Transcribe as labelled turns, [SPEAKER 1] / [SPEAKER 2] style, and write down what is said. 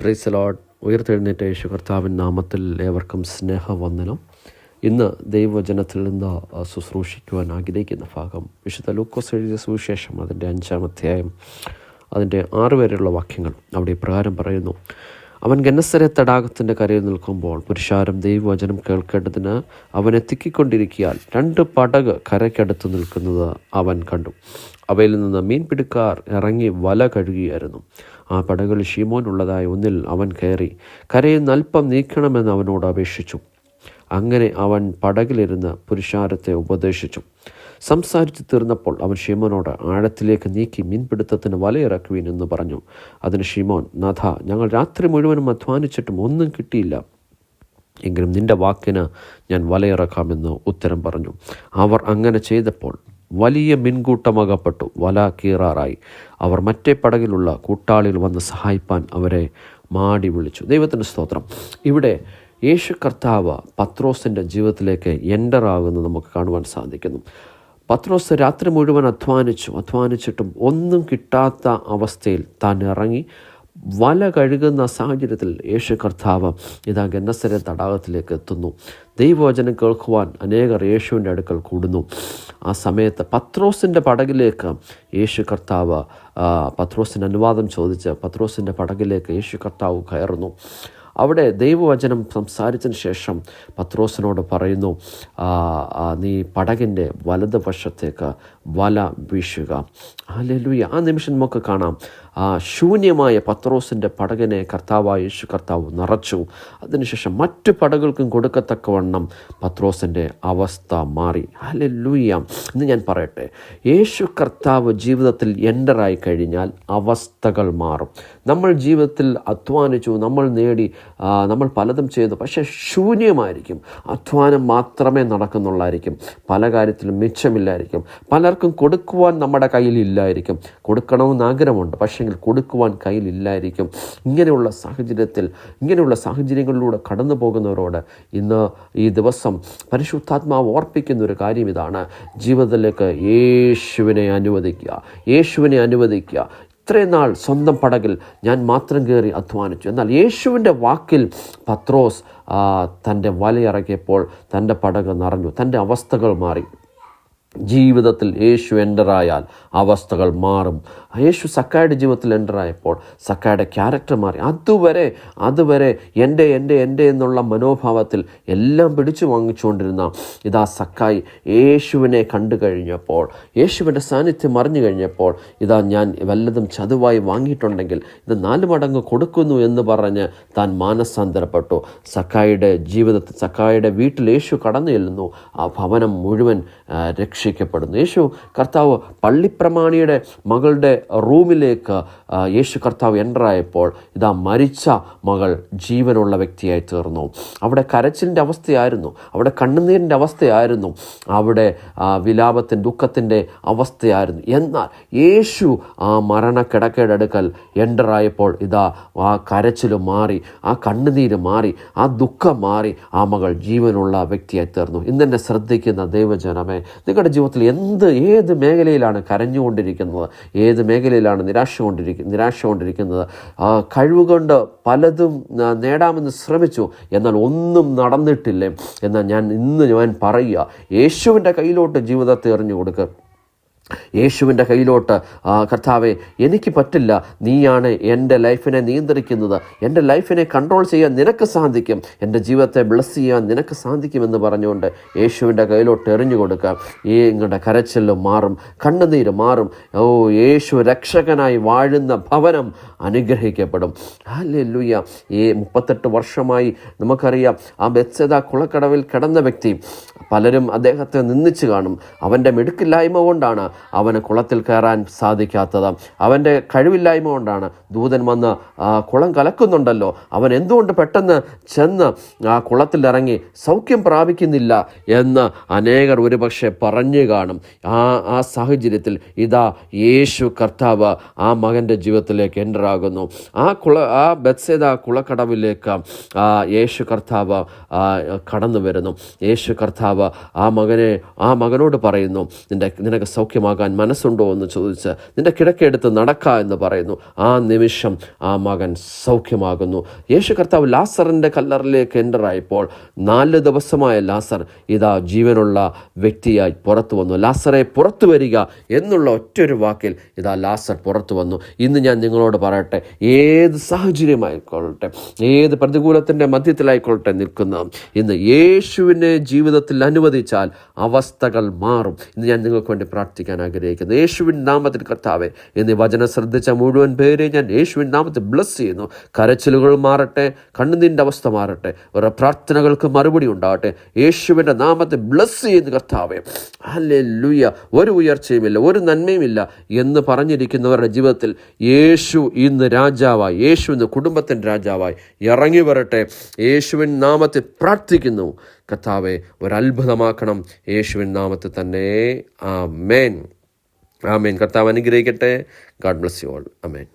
[SPEAKER 1] Praise the Lord. ഉയർത്തെഴുന്നേറ്റ യേശു കർത്താവിൻ നാമത്തിൽ ഏവർക്കും സ്നേഹവന്ദനം. ഇന്ന് ദൈവവചനത്തിൽ നിന്ന് ശുശ്രൂഷിക്കുവാൻ ആഗ്രഹിക്കുന്ന ഭാഗം വിശുദ്ധ ലൂക്കോസ് എഴുതിയ സുവിശേഷം അതിൻ്റെ 5-ാം അധ്യായം അതിൻ്റെ 6 വരെയുള്ള വാക്യങ്ങൾ. അവിടെ ഇപ്രകാരം പറയുന്നു: അവൻ ഗന്നസരത്ത് തടാകത്തിൻ്റെ കരയിൽ നിൽക്കുമ്പോൾ പുരുഷാരം ദൈവവചനം കേൾക്കേണ്ടതിന് അവൻ എത്തിക്കൊണ്ടിരിക്കിയാൽ 2 പടക് കരയ്ക്കടുത്ത് നിൽക്കുന്നത് അവൻ കണ്ടു. അവയിൽ നിന്ന് മീൻപിടുക്കാർ ഇറങ്ങി വല കഴുകിയായിരുന്നു. ആ പടകുകളിൽ ശീമോൻ ഉള്ളതായ ഒന്നിൽ അവൻ കയറി കരയിൽ നിന്ന് അല്പം നീക്കണമെന്ന് അവനോട് അപേക്ഷിച്ചു. അങ്ങനെ അവൻ പടകിലിരുന്ന് പുരുഷാരത്തെ ഉപദേശിച്ചു. സംസാരിച്ചു തീർന്നപ്പോൾ അവൻ ശീമോനോട് ആഴത്തിലേക്ക് നീക്കി മീൻപിടുത്തത്തിന് വലയിറക്കുവീൻ എന്ന് പറഞ്ഞു. അതിന് ശീമോൻ: നാഥ, ഞങ്ങൾ രാത്രി മുഴുവനും അധ്വാനിച്ചിട്ടും ഒന്നും കിട്ടിയില്ല. എങ്കിലും നിന്റെ വാക്കിന് ഞാൻ വലയിറക്കാമെന്ന് ഉത്തരം പറഞ്ഞു. അവർ അങ്ങനെ ചെയ്തപ്പോൾ വലിയ മീൻകൂട്ടമകപ്പെട്ടു. വല കീറാറായി. അവർ മറ്റേ പടകിലുള്ള കൂട്ടാളികൾ വന്ന് സഹായിപ്പാൻ അവരെ മാടി വിളിച്ചു. ദൈവത്തിന് സ്തോത്രം. ഇവിടെ യേശു കർത്താവ് പത്രോസിൻ്റെ ജീവിതത്തിലേക്ക് എൻ്ററാകുന്നത് നമുക്ക് കാണുവാൻ സാധിക്കുന്നു. പത്രോസ് രാത്രി മുഴുവൻ അധ്വാനിച്ചിട്ടും ഒന്നും കിട്ടാത്ത അവസ്ഥയിൽ താൻ ഇറങ്ങി വല കഴുകുന്ന സാഹചര്യത്തിൽ യേശു കർത്താവ് ഇതാ ഗന്നസരത്ത് തടാകത്തിലേക്ക് എത്തുന്നു. ദൈവവചനം കേൾക്കുവാൻ അനേകർ യേശുവിൻ്റെ അടുക്കൽ കൂടുന്നു. ആ സമയത്ത് പത്രോസിൻ്റെ പടകിലേക്ക് യേശു കർത്താവ് പത്രോസിന് അനുവാദം ചോദിച്ച് പത്രോസിൻ്റെ പടകിലേക്ക് യേശു കർത്താവ് കയറുന്നു. അവിടെ ദൈവവചനം സംസാരിച്ചതിന് ശേഷം പത്രോസിനോട് പറയുന്നു: നീ പടകിൻ്റെ വലതുവശത്തേക്ക് വല വീശുക. ഹല്ലേലൂയ. ആ നിമിഷം നമുക്ക് കാണാം, ശൂന്യമായ പത്രോസിൻ്റെ പടകിനെ കർത്താവായ യേശു കർത്താവ് നിറച്ചു. അതിനുശേഷം മറ്റു പടകൾക്കും കൊടുക്കത്തക്കവണ്ണം പത്രോസിൻ്റെ അവസ്ഥ മാറി. ഹല്ലേലൂയ. എന്ന് ഞാൻ പറയട്ടെ, യേശു കർത്താവ് ജീവിതത്തിൽ എൻ്ററായി കഴിഞ്ഞാൽ അവസ്ഥകൾ മാറും. നമ്മൾ ജീവിതത്തിൽ അധ്വാനിച്ചു, നമ്മൾ നേടി, നമ്മൾ പലതും ചെയ്തു, പക്ഷേ ശൂന്യമായിരിക്കും. അധ്വാനം മാത്രമേ നടക്കുന്നുള്ളായിരിക്കും. പല കാര്യത്തിലും മിച്ചമില്ലായിരിക്കും. പലർക്കും കൊടുക്കുവാൻ നമ്മുടെ കയ്യിലില്ലായിരിക്കും. കൊടുക്കണമെന്ന് ആഗ്രഹമുണ്ട്, പക്ഷേ കൊടുക്കുവാൻ കയ്യിലില്ലായിരിക്കും. ഇങ്ങനെയുള്ള സാഹചര്യങ്ങളിലൂടെ കടന്നു പോകുന്നവരോട് ഇന്ന് ഈ ദിവസം പരിശുദ്ധാത്മാവ് ഓർപ്പിക്കുന്ന ഒരു കാര്യം ഇതാണ്: ജീവിതത്തിലേക്ക് യേശുവിനെ അനുവദിക്കുക. ഇത്രയും നാൾ സ്വന്തം പടകിൽ ഞാൻ മാത്രം കയറി അധ്വാനിച്ചു. എന്നാൽ യേശുവിൻ്റെ വാക്കിൽ പത്രോസ് തൻ്റെ വലയിറക്കിയപ്പോൾ തൻ്റെ പടക് നിറഞ്ഞു. തൻ്റെ അവസ്ഥകൾ മാറി. ജീവിതത്തിൽ യേശു എൻ്ററായാൽ അവസ്ഥകൾ മാറും. യേശു സക്കായുടെ ജീവിതത്തിൽ എൻ്ററായപ്പോൾ സക്കായുടെ ക്യാരക്ടർ മാറി. അതുവരെ എൻ്റെ എന്നുള്ള മനോഭാവത്തിൽ എല്ലാം പിടിച്ചു വാങ്ങിച്ചുകൊണ്ടിരുന്ന ഇതാ സക്കായി യേശുവിനെ കണ്ടു കഴിഞ്ഞപ്പോൾ, യേശുവിൻ്റെ സാന്നിധ്യം അറിഞ്ഞു കഴിഞ്ഞപ്പോൾ, ഇതാ ഞാൻ വല്ലതും ചതുവായി വാങ്ങിയിട്ടുണ്ടെങ്കിൽ ഇത് 4 മടങ്ങ് കൊടുക്കുന്നു എന്ന് പറഞ്ഞ് താൻ മാനസാന്തരപ്പെട്ടു. സക്കായുടെ ജീവിതത്തിൽ, സക്കായുടെ വീട്ടിൽ യേശു കടന്നു ചെല്ലുന്നു. ആ ഭവനം മുഴുവൻ രക്ഷിക്കപ്പെടുന്നു. യേശു കർത്താവ് പള്ളിപ്രമാണിയുടെ മകളുടെ റൂമിലേക്ക് യേശു കർത്താവ് എൻ്ററായപ്പോൾ ഇതാ മരിച്ച മകൾ ജീവനുള്ള വ്യക്തിയായി തീർന്നു. അവിടെ കരച്ചിലിൻ്റെ അവസ്ഥയായിരുന്നു, അവിടെ കണ്ണുനീരിൻ്റെ അവസ്ഥയായിരുന്നു, അവിടെ വിലാപത്തിൻ്റെ ദുഃഖത്തിൻ്റെ അവസ്ഥയായിരുന്നു. എന്നാൽ യേശു ആ മരണക്കിടക്കയുടെ അടുക്കൽ എൻ്ററായപ്പോൾ ഇതാ ആ കരച്ചിൽ മാറി, ആ കണ്ണുനീര് മാറി, ആ ദുഃഖം മാറി, ആ മകൾ ജീവനുള്ള വ്യക്തിയായി തീർന്നു. ഇന്നെന്നെ ശ്രദ്ധിക്കുന്ന ദൈവജനമേ, നിങ്ങളുടെ ജീവിതത്തിൽ ഏത് മേഖലയിലാണ് കരഞ്ഞുകൊണ്ടിരിക്കുന്നത്? ഏത് മേഖലയിലാണ് നിരാശ കൊണ്ടിരിക്കുന്നത്? കഴിവുകൊണ്ട് പലതും നേടാമെന്ന് ശ്രമിച്ചു, എന്നാൽ ഒന്നും നടന്നിട്ടില്ലേ? എന്നാൽ ഞാൻ പറയുക, യേശുവിൻ്റെ കയ്യിലോട്ട് ജീവിതത്തെ എറിഞ്ഞു കൊടുക്കുക. യേശുവിൻ്റെ കയ്യിലോട്ട്, കർത്താവേ, എനിക്ക് പറ്റില്ല, നീയാണ് എൻ്റെ ലൈഫിനെ നിയന്ത്രിക്കുന്നത്, എൻ്റെ ലൈഫിനെ കൺട്രോൾ ചെയ്യാൻ നിനക്ക് സാധിക്കും, എൻ്റെ ജീവിതത്തെ ബ്ലെസ് ചെയ്യാൻ നിനക്ക് സാധിക്കുമെന്ന് പറഞ്ഞുകൊണ്ട് യേശുവിൻ്റെ കയ്യിലോട്ട് എറിഞ്ഞു കൊടുക്കുക. നിങ്ങളുടെ കരച്ചിലും മാറും, കണ്ണുനീര് മാറും. യേശു രക്ഷകനായി വാഴുന്ന ഭവനം അനുഗ്രഹിക്കപ്പെടും. ഹല്ലേലൂയ. 38 വർഷമായി നമുക്കറിയാം ആ ബെത്സദ കുളക്കടവിൽ കിടന്ന വ്യക്തി. പലരും അദ്ദേഹത്തെ നിന്ദിച്ചു കാണും. അവൻ്റെ മിടുക്കില്ലായ്മ കൊണ്ടാണ് അവന് കുളത്തിൽ കയറാൻ സാധിക്കാത്തത്. അവൻ്റെ കഴിവില്ലായ്മ കൊണ്ടാണ്. ദൂതൻ വന്ന് കുളം കലക്കുന്നുണ്ടല്ലോ, അവൻ എന്തുകൊണ്ട് പെട്ടെന്ന് ചെന്ന് ആ കുളത്തിലിറങ്ങി സൗഖ്യം പ്രാപിക്കുന്നില്ല എന്ന് അനേകർ ഒരുപക്ഷെ പറഞ്ഞു കാണും. ആ സാഹചര്യത്തിൽ ഇതാ യേശു കർത്താവ് ആ മകൻ്റെ ജീവിതത്തിലേക്ക് എൻ്ററാകുന്നു. ആ ബെത്സേദ കുളക്കടവിലേക്ക് യേശു കർത്താവ് കടന്നു വരുന്നു. യേശു കർത്താവ് ആ മകനോട് പറയുന്നു, നിനക്ക് സൗഖ്യമാകും സൗഖ്യമാകാൻ മനസ്സുണ്ടോ എന്ന് ചോദിച്ച് നിൻ്റെ കിടക്കയെടുത്ത് നടക്കുക എന്ന് പറയുന്നു. ആ നിമിഷം ആ മകൻ സൗഖ്യമാകുന്നു. യേശു കർത്താവ് ലാസറിൻ്റെ കല്ലറിലേക്ക് എൻ്ററായപ്പോൾ 4 ദിവസമായ ലാസർ ഇതാ ജീവനുള്ള വ്യക്തിയായി പുറത്തു വന്നു. ലാസറെ പുറത്തു വരിക എന്നുള്ള ഒറ്റൊരു വാക്കിൽ ഇതാ ലാസർ പുറത്തു വന്നു. ഇന്ന് ഞാൻ നിങ്ങളോട് പറയട്ടെ, ഏത് സാഹചര്യമായിക്കൊള്ളട്ടെ, ഏത് പ്രതികൂലത്തിൻ്റെ മധ്യത്തിലായിക്കൊള്ളട്ടെ നിൽക്കുന്ന, ഇന്ന് യേശുവിനെ ജീവിതത്തിൽ അനുവദിച്ചാൽ അവസ്ഥകൾ മാറും. ഇന്ന് ഞാൻ നിങ്ങൾക്ക് വേണ്ടി പ്രാർത്ഥിക്കാൻ ആഗ്രഹിക്കുന്നു. യേശുവിൻ നാമത്തിൽ കർത്താവേ, ഇന്ന് വചനം ശ്രദ്ധിച്ച മുഴുവൻ പേരെ ഞാൻ യേശുവിൻ നാമത്തിൽ ബ്ലസ് ചെയ്യുന്നു. കരച്ചിലുകൾ മാറട്ടെ, കണ്ണുനീരിൻ്റെ അവസ്ഥ മാറട്ടെ, അവരുടെ പ്രാർത്ഥനകൾക്ക് മറുപടി ഉണ്ടാകട്ടെ. യേശുവിൻ്റെ നാമത്തിൽ ബ്ലസ് ചെയ്യുന്ന കർത്താവേ, ഹല്ലേലൂയ. ഒരു ഉയർച്ചയുമില്ല, ഒരു നന്മയുമില്ല എന്ന് പറഞ്ഞിരിക്കുന്നവരുടെ ജീവിതത്തിൽ യേശു ഇന്ന് രാജാവായി, യേശു ഇന്ന് കുടുംബത്തിൻ്റെ രാജാവായി ഇറങ്ങി വരട്ടെ. യേശുവിൻ നാമത്തിൽ പ്രാർത്ഥിക്കുന്നു കർത്താവെ, ഒരത്ഭുതമാക്കണം യേശുവിൻ നാമത്തിൽ തന്നെ. ആമേൻ, ആമേൻ. കർത്താവ് അനുഗ്രഹിക്കട്ടെ. God bless you all. Amen.